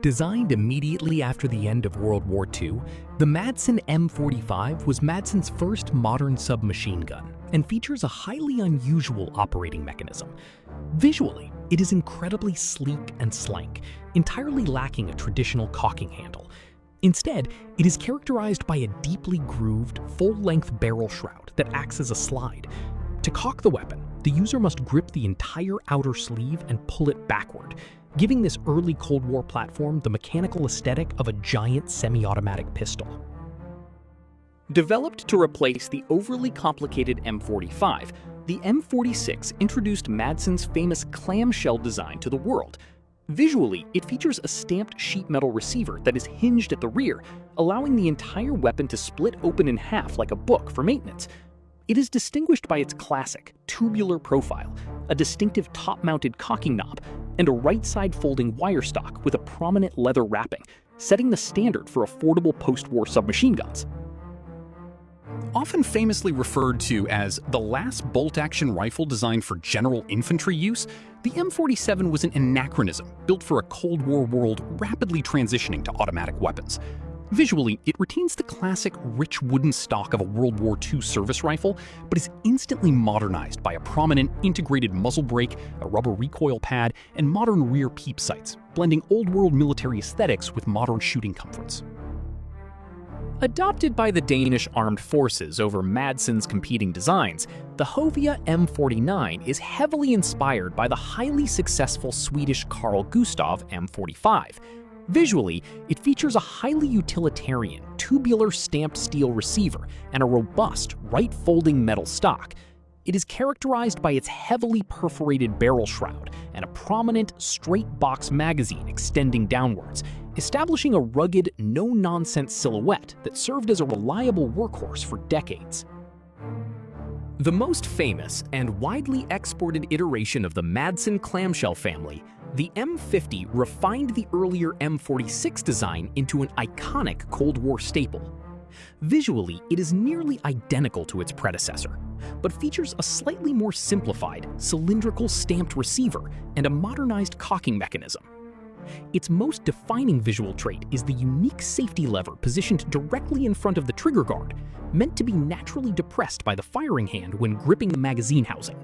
Designed immediately after the end of World War II, the Madsen M45 was Madsen's first modern submachine gun and features a highly unusual operating mechanism. Visually, it is incredibly sleek and slank, entirely lacking a traditional cocking handle. Instead, it is characterized by a deeply grooved, full-length barrel shroud that acts as a slide. To cock the weapon, the user must grip the entire outer sleeve and pull it backward, giving this early Cold War platform the mechanical aesthetic of a giant semi-automatic pistol. Developed to replace the overly complicated M45, the M46 introduced Madsen's famous clamshell design to the world. Visually, it features a stamped sheet metal receiver that is hinged at the rear, allowing the entire weapon to split open in half like a book for maintenance. It is distinguished by its classic, tubular profile, a distinctive top-mounted cocking knob, and a right-side folding wire stock with a prominent leather wrapping, setting the standard for affordable post-war submachine guns. Often famously referred to as the last bolt-action rifle designed for general infantry use, the M47 was an anachronism built for a Cold War world rapidly transitioning to automatic weapons. Visually, it retains the classic rich wooden stock of a World War II service rifle, but is instantly modernized by a prominent integrated muzzle brake, a rubber recoil pad, and modern rear peep sights, blending old-world military aesthetics with modern shooting comforts. Adopted by the Danish armed forces over Madsen's competing designs, the Hovea M49 is heavily inspired by the highly successful Swedish Carl Gustaf M45. Visually, it features a highly utilitarian, tubular stamped steel receiver and a robust, right-folding metal stock. It is characterized by its heavily perforated barrel shroud and a prominent, straight-box magazine extending downwards, establishing a rugged, no-nonsense silhouette that served as a reliable workhorse for decades. The most famous and widely exported iteration of the Madsen clamshell family, the M50 refined the earlier M46 design into an iconic Cold War staple. Visually, it is nearly identical to its predecessor, but features a slightly more simplified, cylindrical stamped receiver and a modernized cocking mechanism. Its most defining visual trait is the unique safety lever positioned directly in front of the trigger guard, meant to be naturally depressed by the firing hand when gripping the magazine housing.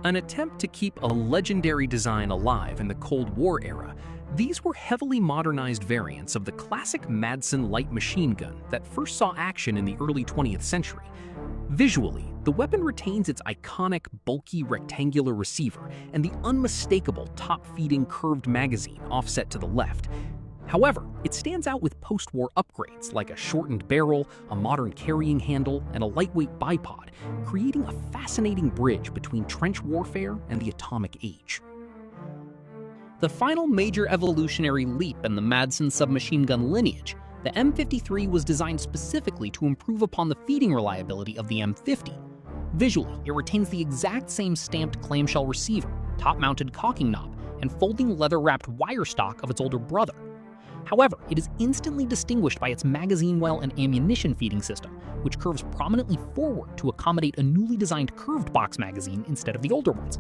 An attempt to keep a legendary design alive in the Cold War era, these were heavily modernized variants of the classic Madsen light machine gun that first saw action in the early 20th century. Visually, the weapon retains its iconic, bulky rectangular receiver and the unmistakable top-feeding curved magazine offset to the left. However, it stands out with post-war upgrades like a shortened barrel, a modern carrying handle, and a lightweight bipod, creating a fascinating bridge between trench warfare and the atomic age. The final major evolutionary leap in the Madsen submachine gun lineage, the M53 was designed specifically to improve upon the feeding reliability of the M50. Visually, it retains the exact same stamped clamshell receiver, top-mounted cocking knob, and folding leather-wrapped wire stock of its older brother. However, it is instantly distinguished by its magazine well and ammunition feeding system, which curves prominently forward to accommodate a newly designed curved box magazine instead of the older ones.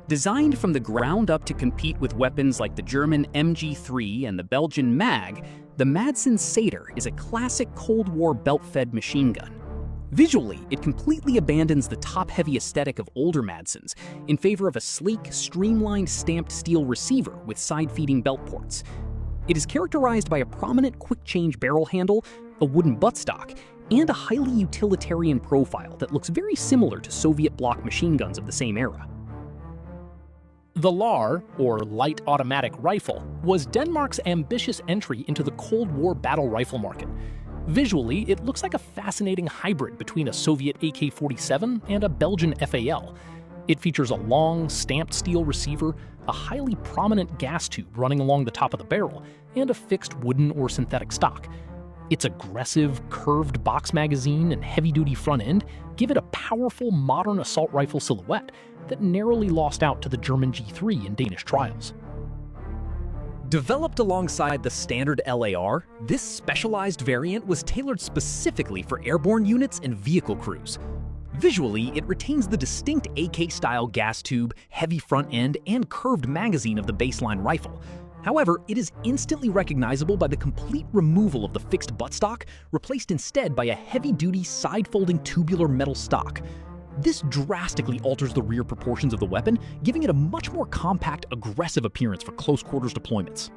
Designed from the ground up to compete with weapons like the German MG3 and the Belgian MAG, the Madsen-Saetter is a classic Cold War belt-fed machine gun. Visually, it completely abandons the top-heavy aesthetic of older Madsens in favor of a sleek, streamlined stamped steel receiver with side-feeding belt ports. It is characterized by a prominent quick-change barrel handle, a wooden buttstock, and a highly utilitarian profile that looks very similar to Soviet bloc machine guns of the same era. The LAR, or light automatic rifle, was Denmark's ambitious entry into the Cold War battle rifle market. Visually, it looks like a fascinating hybrid between a Soviet AK-47 and a Belgian FAL. It features a long, stamped steel receiver, a highly prominent gas tube running along the top of the barrel, and a fixed wooden or synthetic stock. Its aggressive, curved box magazine and heavy-duty front end give it a powerful, modern assault rifle silhouette that narrowly lost out to the German G3 in Danish trials. Developed alongside the standard LAR, this specialized variant was tailored specifically for airborne units and vehicle crews. Visually, it retains the distinct AK-style gas tube, heavy front end, and curved magazine of the baseline rifle. However, it is instantly recognizable by the complete removal of the fixed buttstock, replaced instead by a heavy-duty, side-folding tubular metal stock. This drastically alters the rear proportions of the weapon, giving it a much more compact, aggressive appearance for close-quarters deployments.